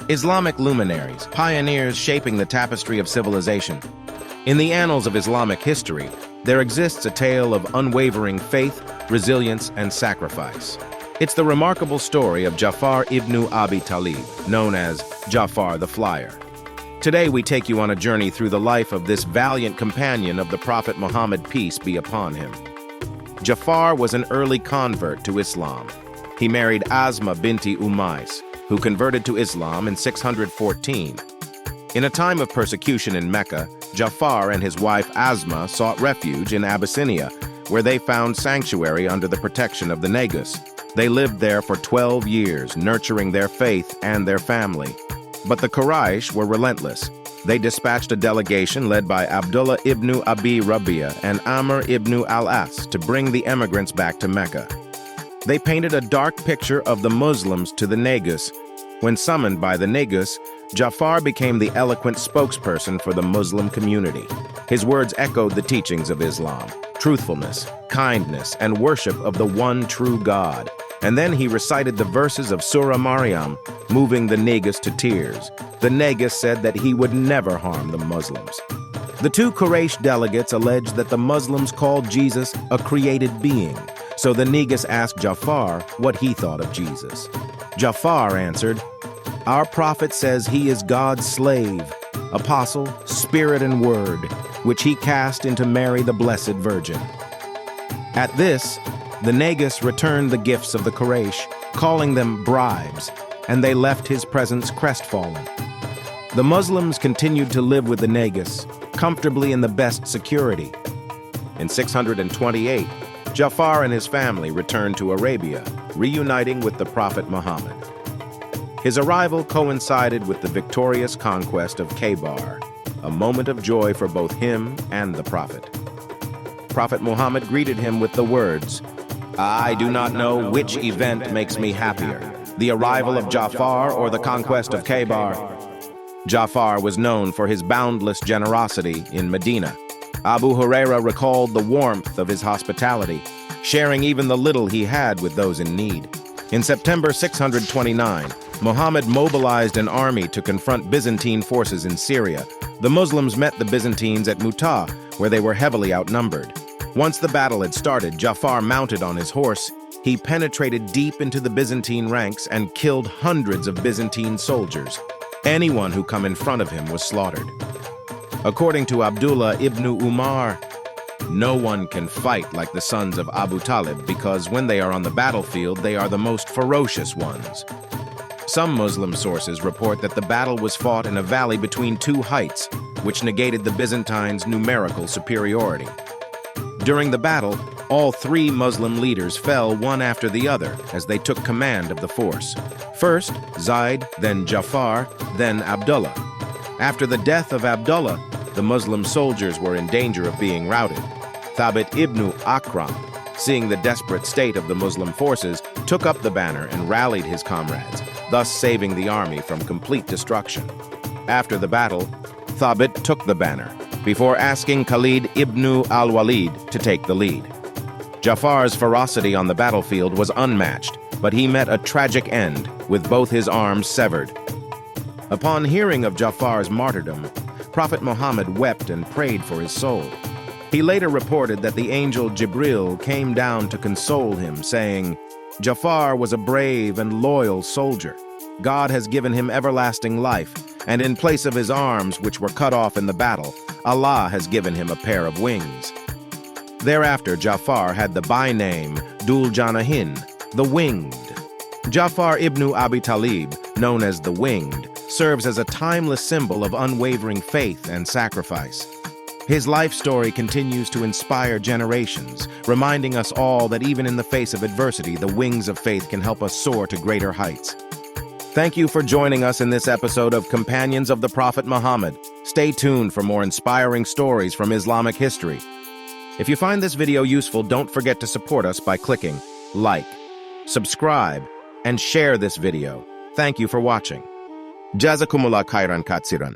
Islamic luminaries, pioneers shaping the tapestry of civilization. In the annals of Islamic history, there exists a tale of unwavering faith, resilience, and sacrifice. It's the remarkable story of Ja'far ibn Abi Talib, known as Ja'far the Flyer. Today we take you on a journey through the life of this valiant companion of the Prophet Muhammad, peace be upon him. Ja'far was an early convert to Islam. He married Asma binti Umais, who converted to Islam in 614. In a time of persecution in Mecca, Ja'far and his wife Asma sought refuge in Abyssinia, where they found sanctuary under the protection of the Negus. They lived there for 12 years, nurturing their faith and their family. But the Quraysh were relentless. They dispatched a delegation led by Abdullah ibn Abi Rabia and Amr ibn al-As to bring the emigrants back to Mecca. They painted a dark picture of the Muslims to the Negus. When summoned by the Negus, Ja'far became the eloquent spokesperson for the Muslim community. His words echoed the teachings of Islam: truthfulness, kindness, and worship of the one true God. And then he recited the verses of Surah Maryam, moving the Negus to tears. The Negus said that he would never harm the Muslims. The two Quraysh delegates alleged that the Muslims called Jesus a created being, so the Negus asked Ja'far what he thought of Jesus. Ja'far answered, "Our prophet says he is God's slave, apostle, spirit, and word, which he cast into Mary the Blessed Virgin." At this, the Negus returned the gifts of the Quraysh, calling them bribes, and they left his presence crestfallen. The Muslims continued to live with the Negus, comfortably in the best security. In 628, Ja'far and his family returned to Arabia, reuniting with the Prophet Muhammad. His arrival coincided with the victorious conquest of Khaybar, a moment of joy for both him and the Prophet. Prophet Muhammad greeted him with the words, "I do not know which event makes me happier, the arrival of Ja'far or the conquest of Khaybar." Ja'far was known for his boundless generosity in Medina. Abu Huraira recalled the warmth of his hospitality, sharing even the little he had with those in need. In September 629, Muhammad mobilized an army to confront Byzantine forces in Syria. The Muslims met the Byzantines at Mu'tah, where they were heavily outnumbered. Once the battle had started, Ja'far mounted on his horse. He penetrated deep into the Byzantine ranks and killed hundreds of Byzantine soldiers. Anyone who came in front of him was slaughtered. According to Abdullah ibn Umar, no one can fight like the sons of Abu Talib because when they are on the battlefield, they are the most ferocious ones. Some Muslim sources report that the battle was fought in a valley between two heights, which negated the Byzantines' numerical superiority. During the battle, all three Muslim leaders fell one after the other as they took command of the force. First Zayd, then Ja'far, then Abdullah. After the death of Abdullah, the Muslim soldiers were in danger of being routed. Thalib ibn Akram, seeing the desperate state of the Muslim forces, took up the banner and rallied his comrades, thus saving the army from complete destruction. After the battle, Thalib took the banner, before asking Khalid ibn al-Walid to take the lead. Ja'far's ferocity on the battlefield was unmatched, but he met a tragic end, with both his arms severed. Upon hearing of Ja'far's martyrdom, Prophet Muhammad wept and prayed for his soul. He later reported that the angel Jibril came down to console him, saying, "Ja'far was a brave and loyal soldier. God has given him everlasting life, and in place of his arms, which were cut off in the battle, Allah has given him a pair of wings." Thereafter, Ja'far had the byname Dul Janahin, the Winged. Ja'far ibn Abi Talib, known as the Winged, serves as a timeless symbol of unwavering faith and sacrifice. His life story continues to inspire generations, reminding us all that even in the face of adversity, the wings of faith can help us soar to greater heights. Thank you for joining us in this episode of Companions of the Prophet Muhammad. Stay tuned for more inspiring stories from Islamic history. If you find this video useful, don't forget to support us by clicking like, subscribe, and share this video. Thank you for watching. Jazakumullah khairan katsiran.